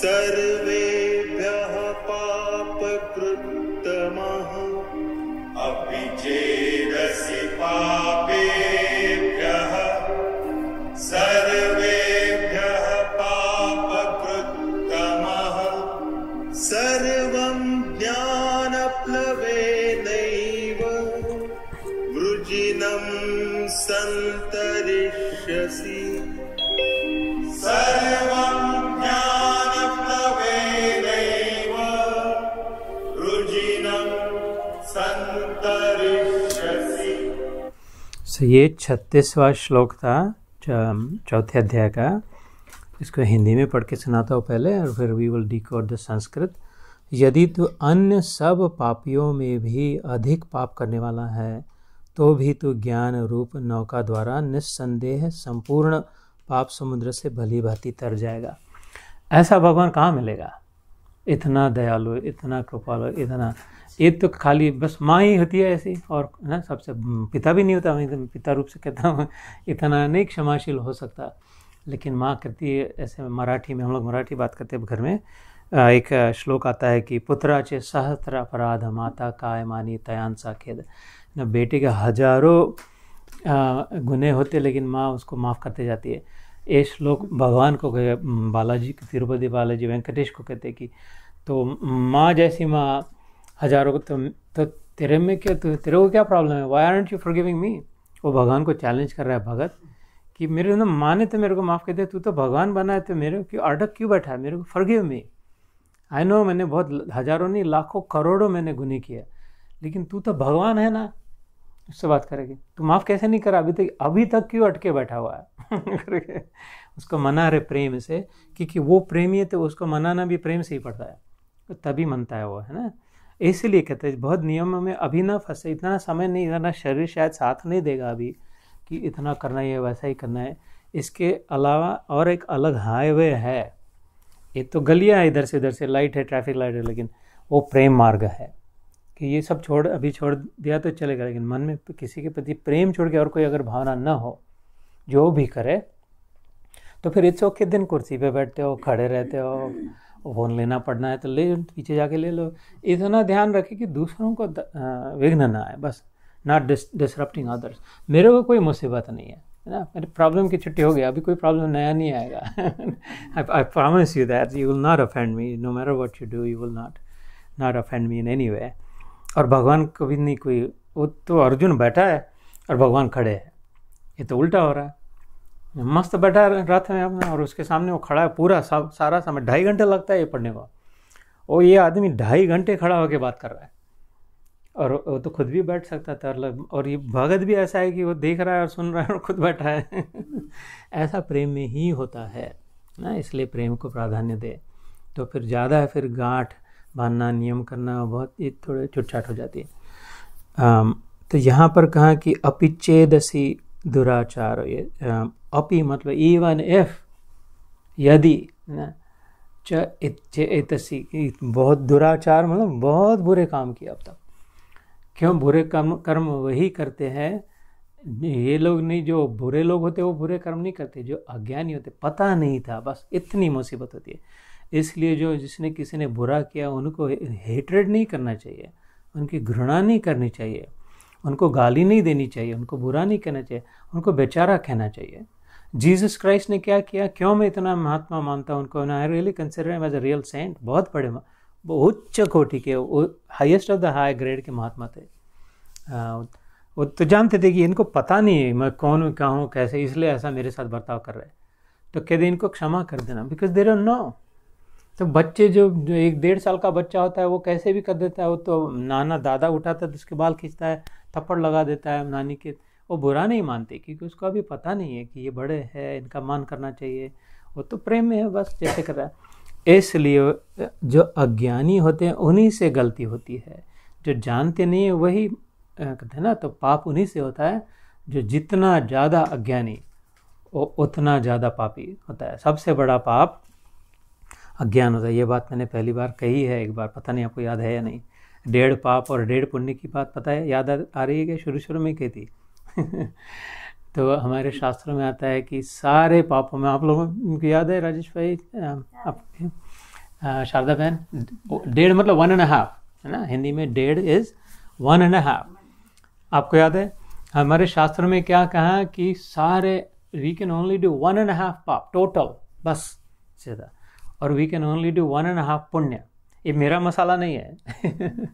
सर्वेभ्यः पापकृत्तमः अपि चेदसि पापेभ्यः सर्वेभ्यः पापकृत्तमः सर्वं ज्ञानप्लवेनैव वृजिनं सन्तरिष्यसि सर्वं ज्ञानप्लवेनैव वृजिनं सन्तरिष्यसि। ये 36वां श्लोक था चौथे अध्याय का। इसको हिंदी में पढ़ के सुनाता हूँ पहले और फिर we will decode the Sanskrit. यदि तू अन्य सब पापियों में भी अधिक पाप करने वाला है तो भी तू ज्ञान रूप नौका द्वारा निस्संदेह संपूर्ण पाप समुद्र से भली भांति तर जाएगा। ऐसा भगवान कहाँ मिलेगा? इतना दयालु, इतना कृपालु, इतना, ये तो खाली बस माँ ही होती है ऐसी, और ना सबसे पिता भी नहीं होता। मैं पिता रूप से कहता हूँ, इतना नहीं क्षमाशील हो सकता, लेकिन माँ कहती है ऐसे। मराठी में, हम लोग मराठी बात करते हैं घर में, एक श्लोक आता है कि पुत्राचे सहस्त्र अपराध माता काय मानी तयांसा खेद। ना बेटे के हजारों गुनाह होते लेकिन माँ उसको माफ़ करते जाती है। ये श्लोक भगवान को, बालाजी, तिरुपति बालाजी वेंकटेश को कहते कि तो माँ जैसी माँ हजारों को, तो तेरे में क्या, तो तेरे को क्या प्रॉब्लम है? वाई आरंट यू फॉरगिविंग मी? वो भगवान को चैलेंज कर रहा है भगत कि मेरे ना माँ ने तो मेरे को माफ़ कर दिया, तू तो भगवान बना है तो मेरे क्यों अटक क्यों बैठा है? मेरे को फॉरगिव मी। आई नो मैंने बहुत हजारों नहीं लाखों करोड़ों मैंने गुनाह किया, लेकिन तू तो भगवान है ना, उससे बात करेगी। तू माफ़ कैसे नहीं करा अभी तक क्यों अटके बैठा हुआ है? उसको मना रहे प्रेम से, क्योंकि वो प्रेमी है तो उसको मनाना भी प्रेम से ही पड़ता है, तो तभी मनता है वो, है ना। इसीलिए कहते हैं बहुत नियमों में अभी ना फंसे, इतना समय नहीं, इतना शरीर शायद साथ नहीं देगा अभी कि इतना करना ही है, वैसा ही करना है। इसके अलावा और एक अलग हाईवे है। ये तो गलियाँ इधर से लाइट है, ट्रैफिक लाइट है, लेकिन वो प्रेम मार्ग है कि ये सब अभी छोड़ दिया तो चलेगा, लेकिन मन में किसी के प्रति प्रेम छोड़ के और कोई अगर भावना न हो, जो भी करे, तो फिर इट्स ओके। दिन कुर्सी पे बैठते हो, खड़े रहते हो, फ़ोन लेना पड़ना है तो ले, पीछे जाके ले लो। इतना ध्यान रखें कि दूसरों को विघ्न ना आए, बस नॉट डिसरप्टिंग अदर्स। मेरे को कोई मुसीबत नहीं है ना, मेरे प्रॉब्लम की छुट्टी हो गई, अभी कोई प्रॉब्लम नया नहीं आएगा। I promise you that you will not offend me, no matter what you do, you will not offend me in any way. और भगवान को भी नहीं कोई, वो तो अर्जुन बैठा है और भगवान खड़े हैं, ये तो उल्टा हो रहा है। मस्त बैठा है रथ में अपना और उसके सामने वो खड़ा है पूरा सारा समय, 2.5 घंटे लगता है ये पढ़ने को, और ये आदमी 2.5 घंटे खड़ा होकर बात कर रहा है। और वो तो खुद भी बैठ सकता था, और ये भगत भी ऐसा है कि वो देख रहा है और सुन रहा है और खुद बैठा है। ऐसा प्रेम में ही होता है ना, इसलिए प्रेम को प्राधान्य दे। तो फिर ज़्यादा है, फिर गांठ बांधना, नियम करना बहुत ये थोड़े छुटछाट हो जाती है। तो यहाँ पर कहा कि अपिच्छेदसी दुराचार, ये अपि मतलब इवन इफ, यदि ना, इच्छेदसी बहुत दुराचार मतलब बहुत बुरे काम किया अब तक। क्यों बुरे कर्म वही करते हैं ये लोग नहीं, जो बुरे लोग होते वो बुरे कर्म नहीं करते, जो अज्ञानी होते, पता नहीं था, बस इतनी मुसीबत होती है। इसलिए जिसने किसी ने बुरा किया उनको हेट्रेड नहीं करना चाहिए, उनकी घृणा नहीं करनी चाहिए, उनको गाली नहीं देनी चाहिए, उनको बुरा नहीं कहना चाहिए, उनको बेचारा कहना चाहिए। जीसस क्राइस्ट ने क्या किया? क्यों मैं इतना महात्मा मानता हूँ उनको, I really consider him as a real saint. बहुत बड़े, उच्च कोटि के, highest of the high grade के महात्मा थे। वो तो जानते थे कि इनको पता नहीं है मैं कौन हूँ, क्या हूँ, कैसे, इसलिए ऐसा मेरे साथ बर्ताव कर रहे हैं। तो कहते इनको क्षमा कर देना, बिकॉज दे डोंट नो। तो बच्चे जो 1-1.5 साल का बच्चा होता है वो कैसे भी कर देता है। वो तो नाना दादा उठाता है तो उसके बाल खींचता है, थप्पड़ लगा देता है नानी के, वो बुरा नहीं मानते क्योंकि उसको अभी पता नहीं है कि ये बड़े हैं, इनका मान करना चाहिए। वो तो प्रेम में है, बस जैसे कर रहा है। इसलिए जो अज्ञानी होते हैं उन्हीं से गलती होती है, जो जानते नहीं है वही कहते हैं ना, तो पाप उन्हीं से होता है। जो जितना ज़्यादा अज्ञानी वो उतना ज़्यादा पापी होता है। सबसे बड़ा पाप अज्ञान होता है। ये बात मैंने पहली बार कही है एक बार, पता नहीं आपको याद है या नहीं। 1.5 पाप और 1.5 पुण्य की बात पता है, याद आ रही है कि शुरू में कही थी। तो हमारे शास्त्रों में आता है कि सारे पापों में, आप लोगों को याद है राजेश भाई, आप शारदा बहन, 1.5 मतलब 1.5 है ना, हिंदी में 1.5 इज 1.5। आपको याद है हमारे शास्त्र में क्या कहा कि सारे वी कैन ओनली डू 1.5 पाप टोटल, बस सीधा, और वी कैन ओनली डू 1.5 पुण्य। ये मेरा मसाला नहीं है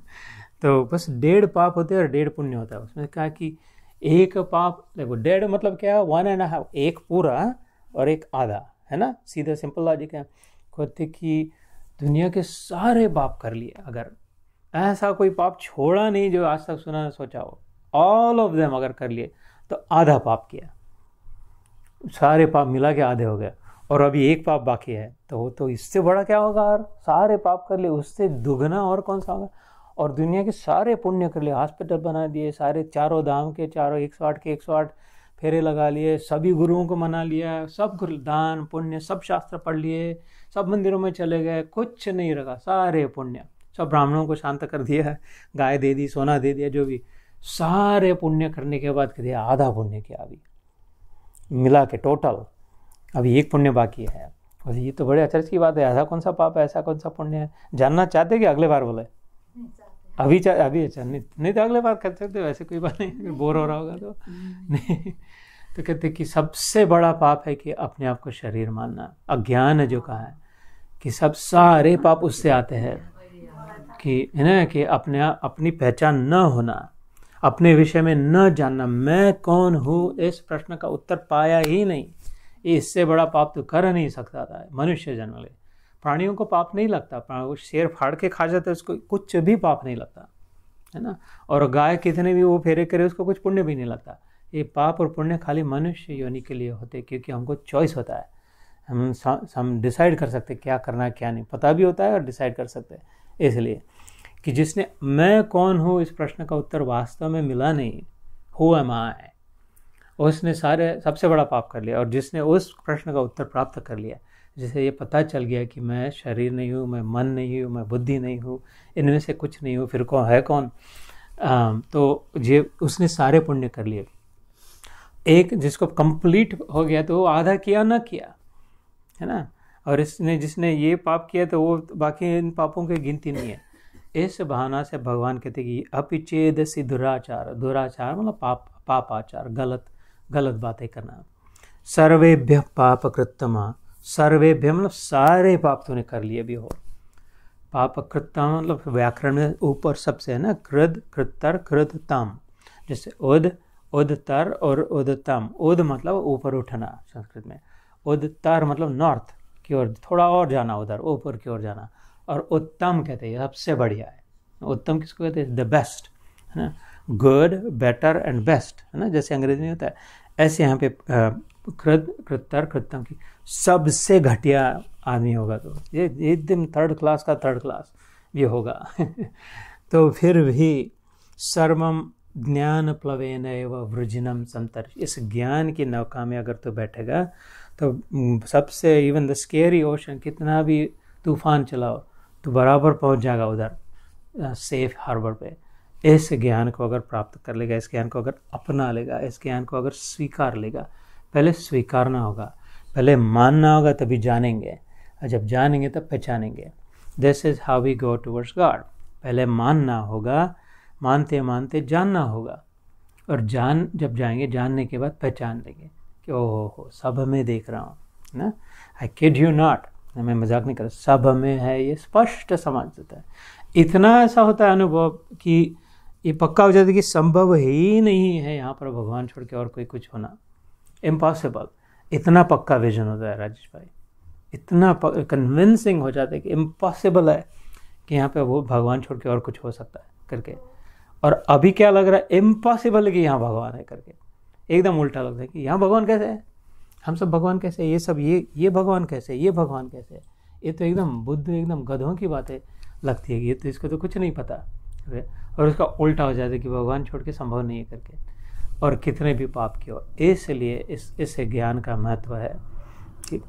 तो बस 1.5 पाप होते हैं और 1.5 पुण्य होता है। उसमें कहा कि एक पाप, देखो 1.5 मतलब क्या है, 1.5, एक पूरा और एक आधा, है ना, सीधा सिंपल लॉजिक है। कहते कि दुनिया के सारे पाप कर लिए, अगर ऐसा कोई पाप छोड़ा नहीं जो आज तक सुना सोचा हो, ऑल ऑफ देम अगर कर लिए तो आधा पाप किया, सारे पाप मिला के आधे हो गए, और अभी एक पाप बाकी है तो इससे बड़ा क्या होगा, और सारे पाप कर लिए उससे दुगना और कौन सा होगा। और दुनिया के सारे पुण्य कर लिए, हॉस्पिटल बना दिए, सारे चारों धाम के चारों 108 के 108 फेरे लगा लिए, सभी गुरुओं को मना लिया, सब दान पुण्य सब शास्त्र पढ़ लिए, सब मंदिरों में चले गए, कुछ नहीं रखा, सारे पुण्य, सब ब्राह्मणों को शांत कर दिया, गाय दे दी, सोना दे दिया, जो भी, सारे पुण्य करने के बाद कह दिया आधा पुण्य किया अभी मिला के टोटल, अभी एक पुण्य बाकी है। और ये तो बड़े अचरज की बात है, ऐसा कौन सा पाप है, ऐसा कौन सा पुण्य है, जानना चाहते कि अगले बार बोले? अभी अच्छा, नहीं तो अगले बार कर सकते हो, ऐसे कोई बात नहीं, बोर हो रहा होगा तो नहीं। तो कहते कि सबसे बड़ा पाप है कि अपने आप को शरीर मानना, अज्ञान जो कहा है कि सब सारे पाप उससे आते हैं कि है ना, कि अपनी पहचान न होना, अपने विषय में न जानना, मैं कौन हूँ, इस प्रश्न का उत्तर पाया ही नहीं, इससे बड़ा पाप तो कर नहीं सकता था मनुष्य जन्म ले। प्राणियों को पाप नहीं लगता, शेर फाड़ के खा जाते उसको कुछ भी पाप नहीं लगता, है ना, और गाय कितने भी वो फेरे करे उसको कुछ पुण्य भी नहीं लगता। ये पाप और पुण्य खाली मनुष्य योनि के लिए होते, क्योंकि हमको चॉइस होता है, हम डिसाइड कर सकते क्या करना है क्या नहीं, पता भी होता है और डिसाइड कर सकते हैं। इसलिए कि जिसने मैं कौन हूँ इस प्रश्न का उत्तर वास्तव में मिला नहीं, हु एम आई, उसने सारे सबसे बड़ा पाप कर लिया। और जिसने उस प्रश्न का उत्तर प्राप्त कर लिया, जिसे ये पता चल गया कि मैं शरीर नहीं हूँ, मैं मन नहीं हूँ, मैं बुद्धि नहीं हूँ, इनमें से कुछ नहीं हूँ, फिर कौन है कौन, तो ये उसने सारे पुण्य कर लिए। एक जिसको कंप्लीट हो गया तो वो आधा किया ना किया, है ना, और जिसने ये पाप किया तो वो बाकी इन पापों की गिनती नहीं है। इस बहाना से भगवान कहते कि अपिचेदसि दुराचार, दुराचार मतलब पापाचार, गलत बातें करना। सर्वेभ्य पाप कृत्तमा, सर्वेभ्य मतलब सारे पाप तूने कर लिए भी हो। पाप कृत्तम मतलब व्याकरण में ऊपर सबसे है ना, कृद कृत्तर कृततम, जैसे उदतर और उदतम। उद मतलब ऊपर उठना संस्कृत में, उदतर मतलब नॉर्थ की ओर, थोड़ा और जाना, उधर ऊपर की ओर जाना, और उत्तम कहते हैं सबसे बढ़िया है। उत्तम किसको कहते हैं? द बेस्ट, है ना, गुड, बेटर एंड बेस्ट, है ना, जैसे अंग्रेजी में होता है, ऐसे यहाँ पे कृत्तर कृत्तम की सबसे घटिया आदमी होगा तो ये एकदम थर्ड क्लास का थर्ड क्लास ये होगा तो फिर भी सर्वम ज्ञान प्लवेन एव वृजिनम संतर, इस ज्ञान की नौका में अगर तो बैठेगा तो सबसे इवन द स्केरी ओशन, कितना भी तूफान चलाओ तो बराबर पहुंच जाएगा उधर सेफ हार्बर पे। इस ज्ञान को अगर प्राप्त कर लेगा, इस ज्ञान को अगर अपना लेगा, इस ज्ञान को अगर स्वीकार लेगा, पहले स्वीकारना होगा, पहले मानना होगा, तभी जानेंगे, और जब जानेंगे तब पहचानेंगे। This is how we go towards God. पहले मानना होगा, मानते मानते जानना होगा, और जब जाएंगे जानने के बाद पहचान लेंगे कि ओहो हो सब में देख रहा हूँ ना, आई किड यू नॉट, मैं मजाक नहीं कर रहा, सब में है, ये स्पष्ट समझ जाता है। इतना ऐसा होता है अनुभव कि ये पक्का हो जाता है कि संभव ही नहीं है यहाँ पर भगवान छोड़ के और कोई कुछ होना, इम्पॉसिबल। इतना पक्का विजन होता है राजेश भाई, इतना कन्विंसिंग हो जाता है कि इम्पॉसिबल है कि यहाँ पे वो भगवान छोड़ के और कुछ हो सकता है करके। और अभी क्या लग रहा है? इम्पॉसिबल कि यहाँ भगवान है करके, एकदम उल्टा लगता है कि यहाँ भगवान कैसे है, हम सब भगवान कैसे है, ये सब ये भगवान कैसे है, ये भगवान कैसे है, ये तो एकदम बुद्ध एकदम गधों की बातें लगती है, ये तो इसको तो कुछ नहीं पता, और उसका उल्टा हो जाता है कि भगवान छोड़ के संभव नहीं है करके, और कितने भी पाप किए हो। इसलिए इस ज्ञान का महत्व है कि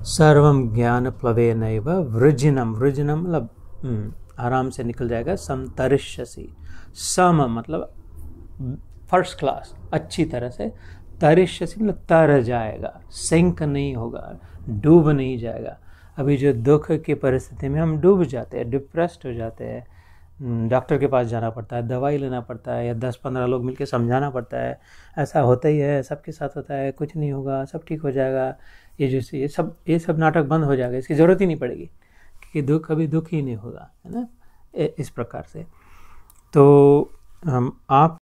सर्वम ज्ञान प्लवे नैव वृजिनम, वृजिनम मतलब आराम से निकल जाएगा, समतरिष्यसि, सम मतलब फर्स्ट क्लास, अच्छी तरह से, तरिष्यसि मतलब तर जाएगा, सिंक नहीं होगा, डूब नहीं जाएगा। अभी जो दुख की परिस्थिति में हम डूब जाते हैं, डिप्रेस्ड हो जाते हैं, डॉक्टर के पास जाना पड़ता है, दवाई लेना पड़ता है, या 10-15 लोग मिलकर समझाना पड़ता है, ऐसा होता ही है, सबके साथ होता है, कुछ नहीं होगा, सब ठीक हो जाएगा, ये सब नाटक बंद हो जाएगा, इसकी ज़रूरत ही नहीं पड़ेगी, क्योंकि दुख कभी दुख ही नहीं होगा, है ना, इस प्रकार से। तो आप